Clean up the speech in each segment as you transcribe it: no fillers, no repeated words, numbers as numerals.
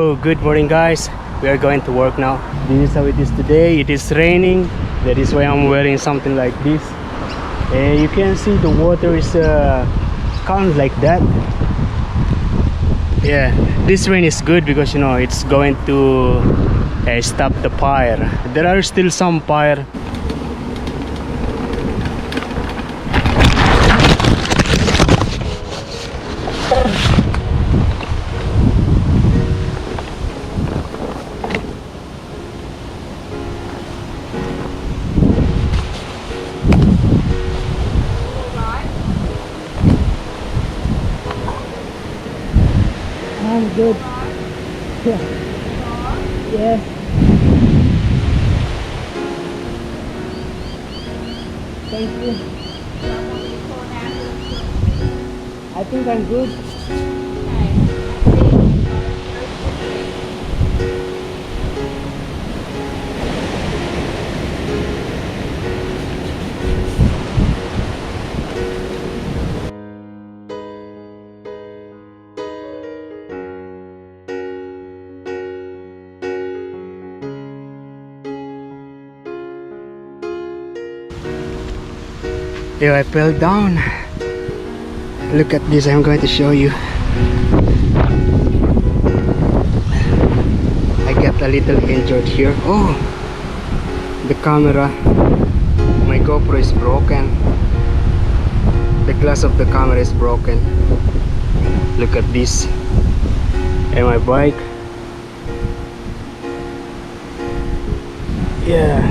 So good morning guys, we are going to work now. This is how it is today. It is raining, that is why I'm wearing something like this. And you can see the water is calm like that. Yeah, this rain is good because you know it's going to stop the fire. There are still some fire. I'm good. Yeah. Yeah. Thank you. I think I'm good. Yeah, I fell down. Look at this, I'm going to show you. I got a little injured here. Oh, the camera, my GoPro is broken. The glass of the camera is broken. Look at this. And my bike. Yeah,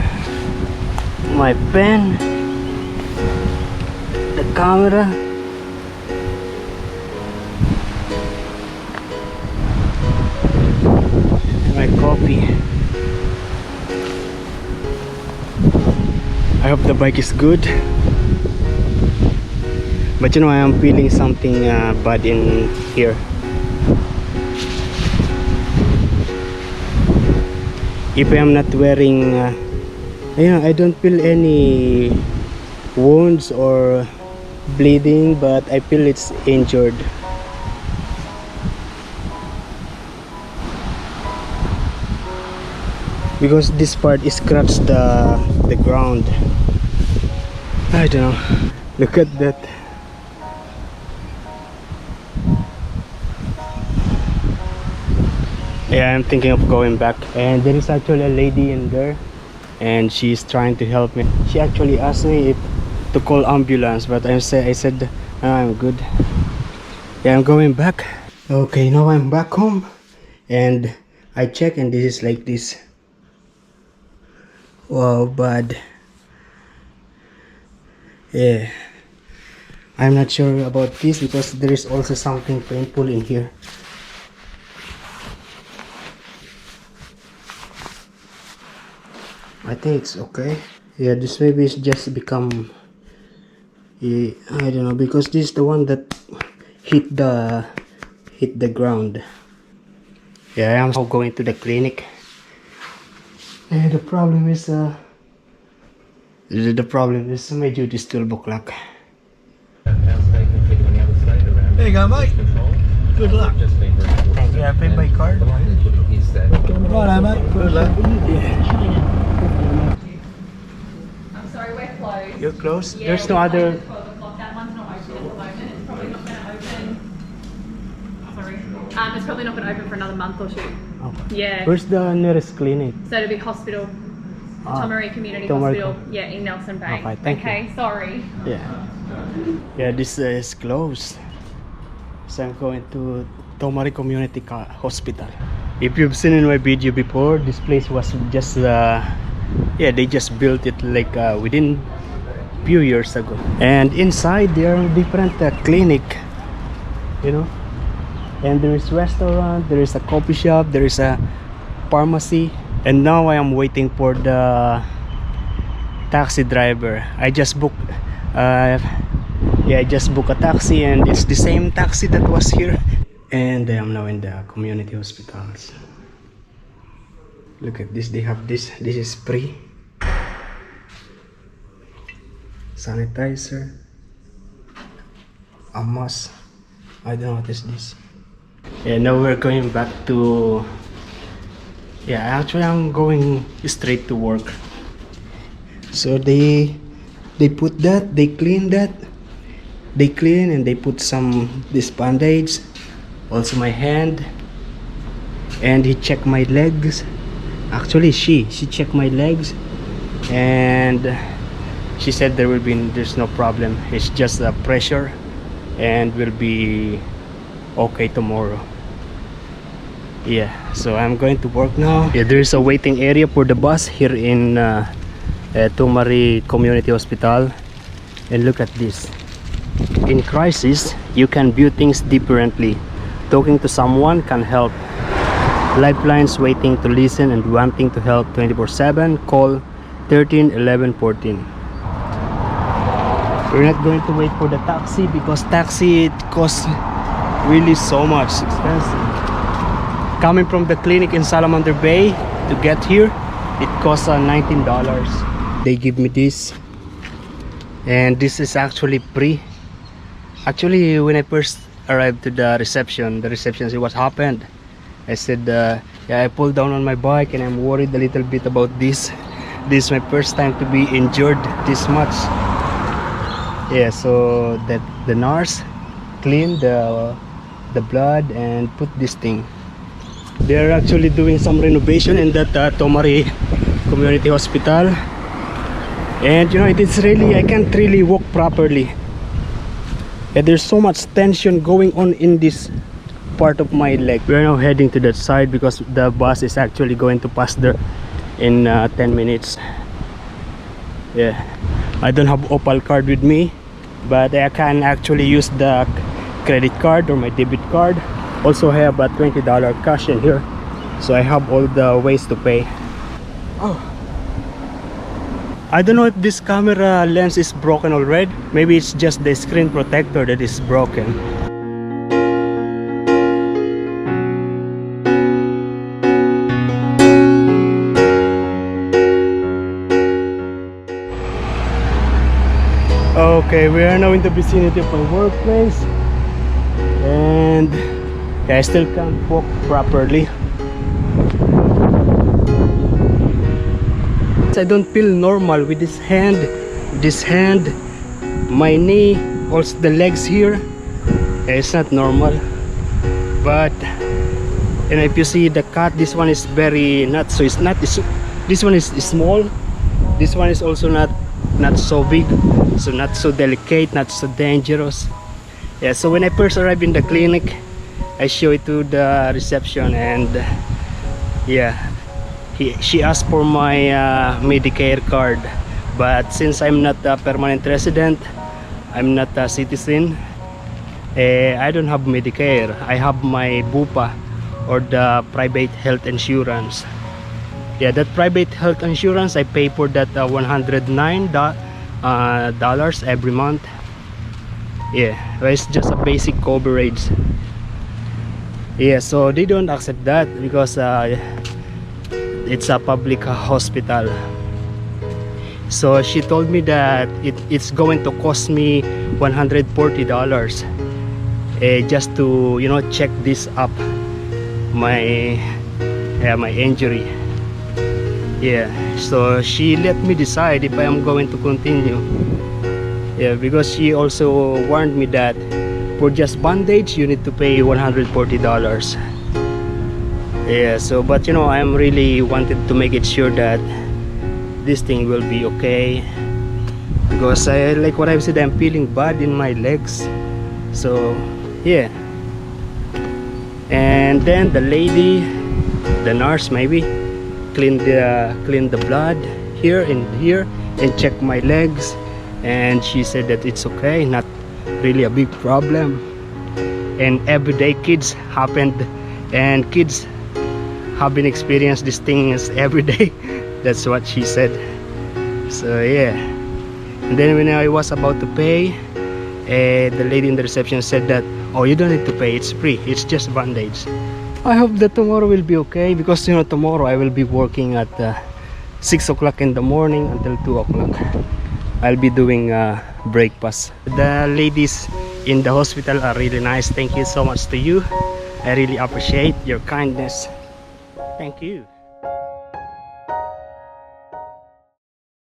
my pen, the camera, and my coffee. I hope the bike is good, but you know I am feeling something bad in here. If I am not wearing I don't feel any wounds or bleeding, but I feel it's injured. Because this part is scratched the ground. I don't know. Look at that. Yeah, I'm thinking of going back. And there is actually a lady in there, and she's trying to help me. She actually asked me if to call ambulance, but I said "No, I'm good." Yeah, I'm going back. Okay, now I'm back home, and I check, and this is like this. Wow, bad. Yeah, I'm not sure about this because there is also something painful in here. I think it's okay. Yeah, this maybe it's just become, yeah, I don't know, because this is the one that hit the ground. Yeah, I am now going to the clinic. And the problem is my duty is 12 o'clock. There you go, mate. Good luck. Thank you. I paid by card. Righto, mate. Good luck. I'm sorry, we're closed. You're close? Yeah, There's no we're other. closed at 12 o'clock. That one's not open at the moment. It's probably not going to open. Sorry. It's probably not going to open for another month or two. Okay. Yeah. Where's the nearest clinic? So it'll be hospital. Tomaree Community Tomaree. Hospital. Yeah, in Nelson Bay. Okay, thank you. Okay, sorry. Yeah. Yeah, this is closed. So I'm going to Tomaree Community Hospital. If you've seen in my video before, this place was just yeah, they just built it like within few years ago. And inside there are different clinic, you know. And there is restaurant, there is a coffee shop, there is a pharmacy. And now I am waiting for the taxi driver. I just booked yeah, I just booked a taxi, and it's the same taxi that was here. And I am now in the community hospitals. Look at this, they have this is free. Sanitizer, a mask. I don't know what is this. Yeah, now we're going back to Yeah, actually I'm going straight to work. So they put that, they clean that, they clean and they put some this bandage, also my hand, and he checked my legs. Actually she checked my legs and she said there's no problem. It's just the pressure and will be okay tomorrow. Yeah, so I'm going to work now. Yeah, there's a waiting area for the bus here in Tomari Community Hospital. And look at this. In crisis, you can view things differently. Talking to someone can help. Lifelines waiting to listen and wanting to help 24/7. Call 13 11 14. We're not going to wait for the taxi because taxi it costs really so much expensive. Coming from the clinic in Salamander Bay to get here, it costs $19. They give me this, and this is actually free. Actually, when I first arrived to the reception said, what happened? I said, yeah, I pulled down on my bike and I'm worried a little bit about this. This is my first time to be injured this much. Yeah, so that the nurse cleaned the blood and put this thing. They're actually doing some renovation in that Tomari Community Hospital, and you know it's really, I can't really walk properly. Yeah, there's so much tension going on in this part of my leg. We're now heading to that side because the bus is actually going to pass there in 10 minutes. Yeah, I don't have Opal card with me, but I can actually use the credit card or my debit card. Also have a $20 cash in here, so I have all the ways to pay. Oh, I don't know if this camera lens is broken already. Maybe it's just the screen protector that is broken. Okay, we are now in the vicinity of my workplace, and yeah, I still can't walk properly. I don't feel normal with this hand, my knee, also the legs here. Yeah, it's not normal. But and if you see the cut, this one is very not so. It's not. This one is small. This one is also not so big, so not so delicate, not so dangerous. Yeah. So when I first arrived in the clinic, I show it to the reception, and yeah, she asked for my Medicare card, but since I'm not a permanent resident, I'm not a citizen, I don't have Medicare. I have my Bupa, or the private health insurance. Yeah, that private health insurance, I pay for that $109 every month. Yeah, it's just a basic coverage. Yeah, so they don't accept that because it's a public hospital. So she told me that it's going to cost me $140 just to, you know, check this up, my injury. Yeah, so she let me decide if I am going to continue. Yeah, because she also warned me that for just bandage you need to pay $140. Yeah, so but you know, I'm really wanted to make it sure that this thing will be okay, because I, like what I've said, I'm feeling bad in my legs. So yeah, and then the lady, the nurse maybe, clean the blood here and here and check my legs, and she said that it's okay, not really a big problem, and everyday kids happened, and kids have been experienced these things every day. That's what she said. So yeah, and then when I was about to pay, the lady in the reception said that, oh, you don't need to pay, it's free, it's just bandage. I hope that tomorrow will be okay, because you know, tomorrow I will be working at 6 o'clock in the morning until 2 o'clock. I'll be doing breakfast. The ladies in the hospital are really nice. Thank you so much to you. I really appreciate your kindness. Thank you.